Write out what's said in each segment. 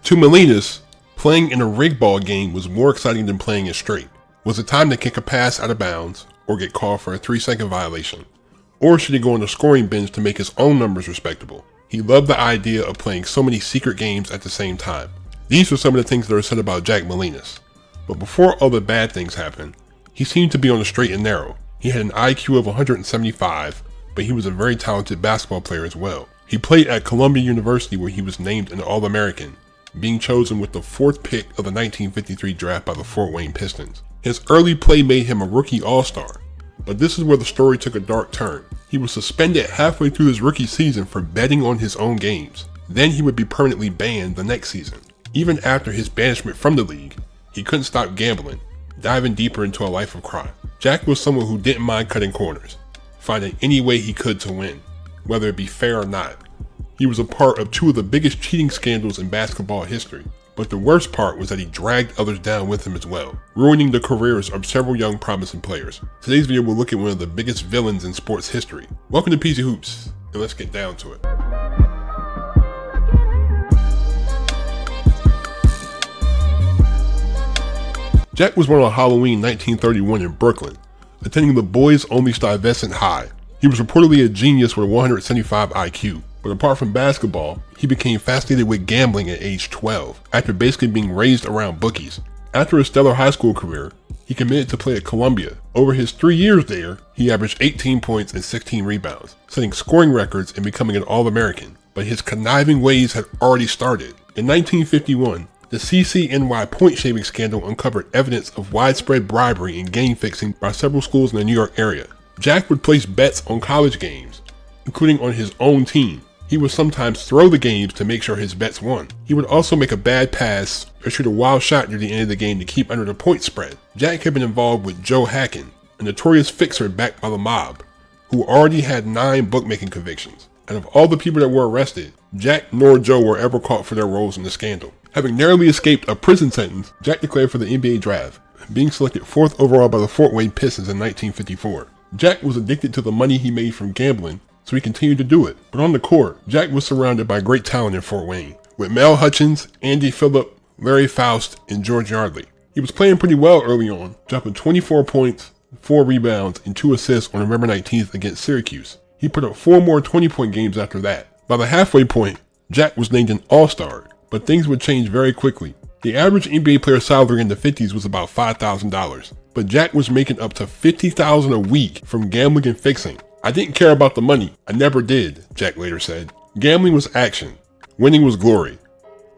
To Molinas, playing in a rig ball game was more exciting than playing it straight. Was it time to kick a pass out of bounds or get called for a 3-second violation? Or should he go on a scoring binge to make his own numbers respectable? He loved the idea of playing so many secret games at the same time. These were some of the things that are said about Jack Molinas. But before all the bad things happened, he seemed to be on the straight and narrow. He had an IQ of 175, but he was a very talented basketball player as well. He played at Columbia University, where he was named an All-American, being chosen with the 4th pick of the 1953 draft by the Fort Wayne Pistons. His early play made him a rookie all-star, but this is where the story took a dark turn. He was suspended halfway through his rookie season for betting on his own games. Then he would be permanently banned the next season. Even after his banishment from the league, he couldn't stop gambling, diving deeper into a life of crime. Jack was someone who didn't mind cutting corners, finding any way he could to win, whether it be fair or not. He was a part of 2 of the biggest cheating scandals in basketball history. But the worst part was that he dragged others down with him as well, ruining the careers of several young promising players. Today's video will look at one of the biggest villains in sports history. Welcome to PZ Hoops, and let's get down to it. Jack was born on Halloween 1931 in Brooklyn, attending the boys only Stuyvesant High. He was reportedly a genius with a 175 IQ. But apart from basketball, he became fascinated with gambling at age 12, after basically being raised around bookies. After a stellar high school career, he committed to play at Columbia. Over his 3 years there, he averaged 18 points and 16 rebounds, setting scoring records and becoming an All-American. But his conniving ways had already started. In 1951, the CCNY point shaving scandal uncovered evidence of widespread bribery and game fixing by several schools in the New York area. Jack would place bets on college games, including on his own team. He would sometimes throw the games to make sure his bets won. He would also make a bad pass or shoot a wild shot near the end of the game to keep under the point spread. Jack had been involved with Joe Hackin, a notorious fixer backed by the mob, who already had 9 bookmaking convictions. And of all the people that were arrested, Jack nor Joe were ever caught for their roles in the scandal. Having narrowly escaped a prison sentence, Jack declared for the NBA draft, being selected 4th overall by the Fort Wayne Pistons in 1954. Jack was addicted to the money he made from gambling, so he continued to do it. But on the court, Jack was surrounded by great talent in Fort Wayne, with Mel Hutchins, Andy Phillip, Larry Faust, and George Yardley. He was playing pretty well early on, dropping 24 points, 4 rebounds, and 2 assists on November 19th against Syracuse. He put up 4 more 20-point games after that. By the halfway point, Jack was named an All-Star, but things would change very quickly. The average NBA player salary in the 50s was about $5,000, but Jack was making up to $50,000 a week from gambling and fixing. "I didn't care about the money. I never did," Jack later said. Gambling was action. Winning was glory.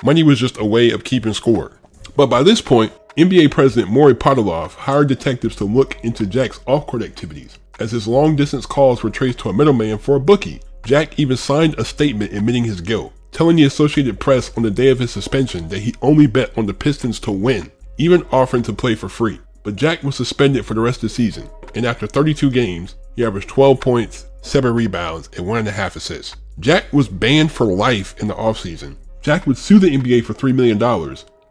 Money was just a way of keeping score. But by this point, NBA President Maury Podoloff hired detectives to look into Jack's off-court activities, as his long-distance calls were traced to a middleman for a bookie. Jack even signed a statement admitting his guilt, telling the Associated Press on the day of his suspension that he only bet on the Pistons to win, even offering to play for free. But Jack was suspended for the rest of the season, and after 32 games, he averaged 12 points, 7 rebounds, and 1.5 assists. Jack was banned for life in the offseason. Jack would sue the NBA for $3 million,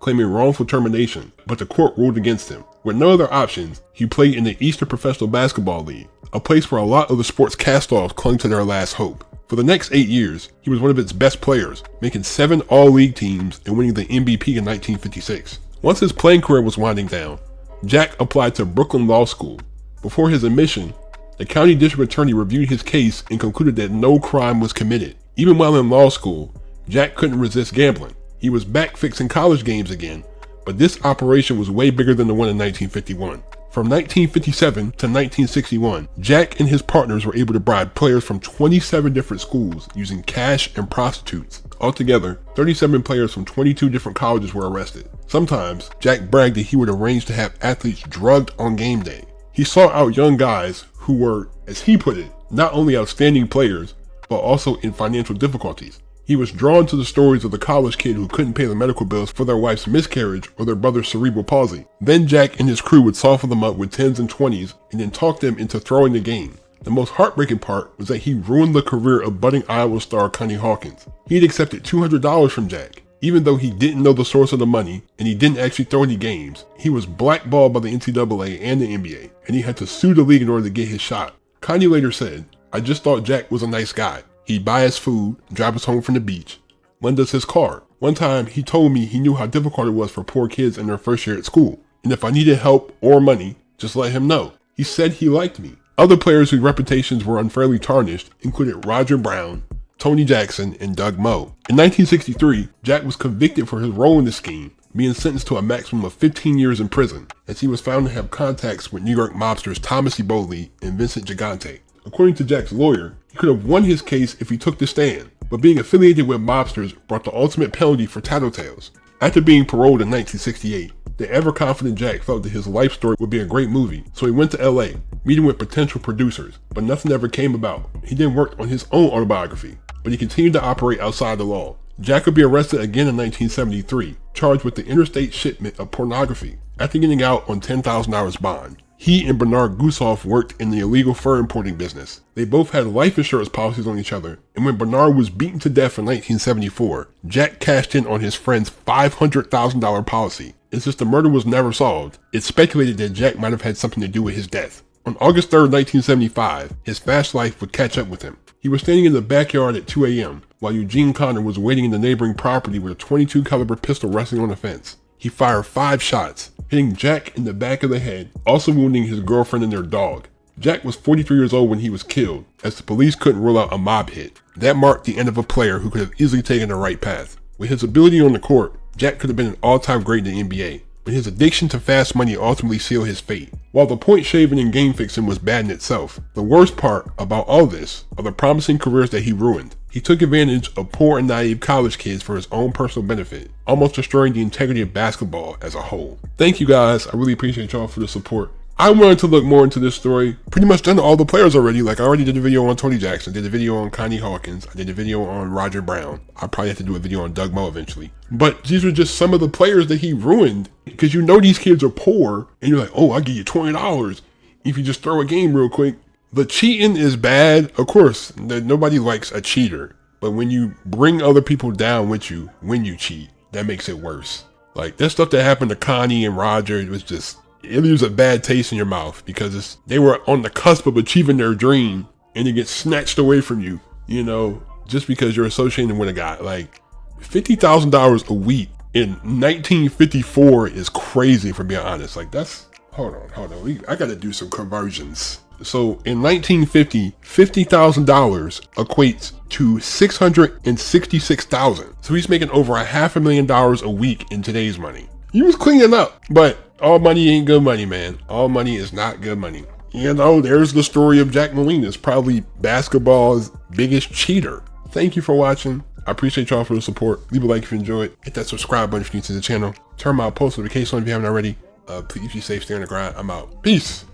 claiming wrongful termination, but the court ruled against him. With no other options, he played in the Eastern Professional Basketball League, a place where a lot of the sport's cast-offs clung to their last hope. For the next 8 years, he was one of its best players, making 7 All-League teams and winning the MVP in 1956. Once his playing career was winding down, Jack applied to Brooklyn Law School. Before his admission, the county district attorney reviewed his case and concluded that no crime was committed. Even while in law school, Jack couldn't resist gambling. He was back fixing college games again, but this operation was way bigger than the one in 1951. From 1957 to 1961, Jack and his partners were able to bribe players from 27 different schools using cash and prostitutes. Altogether, 37 players from 22 different colleges were arrested. Sometimes, Jack bragged that he would arrange to have athletes drugged on game day. He sought out young guys who were, as he put it, not only outstanding players, but also in financial difficulties. He was drawn to the stories of the college kid who couldn't pay the medical bills for their wife's miscarriage or their brother's cerebral palsy. Then Jack and his crew would soften them up with 10s and 20s and then talk them into throwing the game. The most heartbreaking part was that he ruined the career of budding Iowa star Connie Hawkins. He had accepted $200 from Jack. Even though he didn't know the source of the money and he didn't actually throw any games, he was blackballed by the NCAA and the NBA, and he had to sue the league in order to get his shot. Kanye later said, "I just thought Jack was a nice guy. He'd buy us food, drive us home from the beach, lend us his car. One time, he told me he knew how difficult it was for poor kids in their first year at school, and if I needed help or money, just let him know. He said he liked me. Other players whose reputations were unfairly tarnished included Roger Brown, Tony Jackson, and Doug Moe. In 1963, Jack was convicted for his role in the scheme, being sentenced to a maximum of 15 years in prison, as he was found to have contacts with New York mobsters Thomas Ebola and Vincent Gigante. According to Jack's lawyer, he could have won his case if he took the stand, but being affiliated with mobsters brought the ultimate penalty for tattletales. After being paroled in 1968, the ever-confident Jack felt that his life story would be a great movie, so he went to LA, meeting with potential producers, but nothing ever came about. He then worked on his own autobiography, but he continued to operate outside the law. Jack would be arrested again in 1973, charged with the interstate shipment of pornography. After getting out on $10,000 bond, he and Bernard Gusoff worked in the illegal fur importing business. They both had life insurance policies on each other, and when Bernard was beaten to death in 1974, Jack cashed in on his friend's $500,000 policy. And since the murder was never solved, it's speculated that Jack might have had something to do with his death. On August 3rd, 1975, his fast life would catch up with him. He was standing in the backyard at 2 a.m. while Eugene Connor was waiting in the neighboring property with a .22 caliber pistol resting on the fence. He fired 5 shots, hitting Jack in the back of the head, also wounding his girlfriend and their dog. Jack was 43 years old when he was killed, as the police couldn't rule out a mob hit. That marked the end of a player who could have easily taken the right path. With his ability on the court, Jack could have been an all-time great in the NBA, but his addiction to fast money ultimately sealed his fate. While the point shaving and game fixing was bad in itself, the worst part about all this are the promising careers that he ruined. He took advantage of poor and naive college kids for his own personal benefit, almost destroying the integrity of basketball as a whole. Thank you guys, I really appreciate y'all for the support. I wanted to look more into this story. Pretty much done all the players already. Like I already did a video on Tony Jackson, did a video on Connie Hawkins, I did a video on Roger Brown. I'll probably have to do a video on Doug Moe eventually. But these are just some of the players that he ruined, because you know these kids are poor, and you're like, oh, I'll give you $20 if you just throw a game real quick. The cheating is bad. Of course, nobody likes a cheater. But when you bring other people down with you when you cheat, that makes it worse. Like that stuff that happened to Connie and Roger, it leaves a bad taste in your mouth because they were on the cusp of achieving their dream and it gets snatched away from you, you know, just because you're associating with a guy. Like $50,000 a week in 1954 is crazy, for being honest. Like that's, hold on. I got to do some conversions. So in 1950, $50,000 equates to $666,000. So he's making over $500,000 a week in today's money. He was cleaning up, but all money ain't good money, man. All money is not good money. You know, there's the story of Jack Molinas, probably basketball's biggest cheater. Thank you for watching. I appreciate y'all for the support. Leave a like if you enjoyed. Hit that subscribe button if you're new to the channel. Turn my post notifications on if you haven't already. Please be safe, stay on the grind. I'm out. Peace.